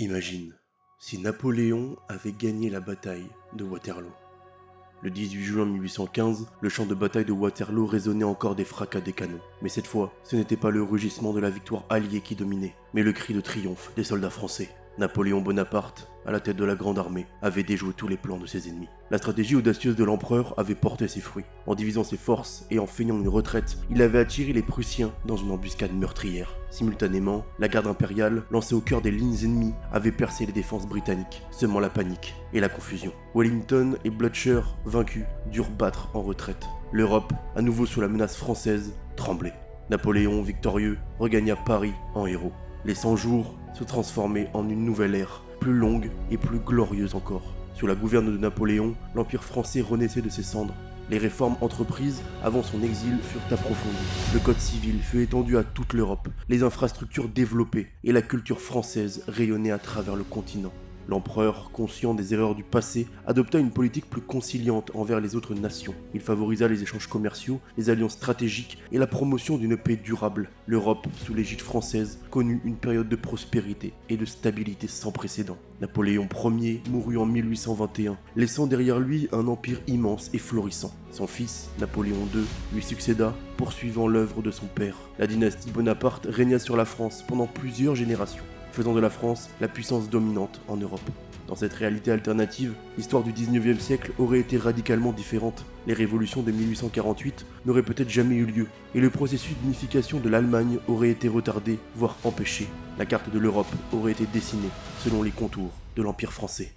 Imagine si Napoléon avait gagné la bataille de Waterloo. Le 18 juin 1815, le champ de bataille de Waterloo résonnait encore des fracas des canons. Mais cette fois, ce n'était pas le rugissement de la victoire alliée qui dominait, mais le cri de triomphe des soldats français. Napoléon Bonaparte, à la tête de la grande armée, avait déjoué tous les plans de ses ennemis. La stratégie audacieuse de l'empereur avait porté ses fruits. En divisant ses forces et en feignant une retraite, il avait attiré les Prussiens dans une embuscade meurtrière. Simultanément, la garde impériale, lancée au cœur des lignes ennemies, avait percé les défenses britanniques, semant la panique et la confusion. Wellington et Blücher, vaincus, durent battre en retraite. L'Europe, à nouveau sous la menace française, tremblait. Napoléon, victorieux, regagna Paris en héros. Les 100 jours se transformaient en une nouvelle ère, plus longue et plus glorieuse encore. Sous la gouverne de Napoléon, l'Empire français renaissait de ses cendres. Les réformes entreprises avant son exil furent approfondies. Le code civil fut étendu à toute l'Europe, les infrastructures développées et la culture française rayonnait à travers le continent. L'empereur, conscient des erreurs du passé, adopta une politique plus conciliante envers les autres nations. Il favorisa les échanges commerciaux, les alliances stratégiques et la promotion d'une paix durable. L'Europe, sous l'égide française, connut une période de prospérité et de stabilité sans précédent. Napoléon Ier mourut en 1821, laissant derrière lui un empire immense et florissant. Son fils, Napoléon II, lui succéda, poursuivant l'œuvre de son père. La dynastie Bonaparte régna sur la France pendant plusieurs générations, faisant de la France la puissance dominante en Europe. Dans cette réalité alternative, l'histoire du 19e siècle aurait été radicalement différente. Les révolutions de 1848 n'auraient peut-être jamais eu lieu, et le processus d'unification de l'Allemagne aurait été retardé, voire empêché. La carte de l'Europe aurait été dessinée selon les contours de l'Empire français.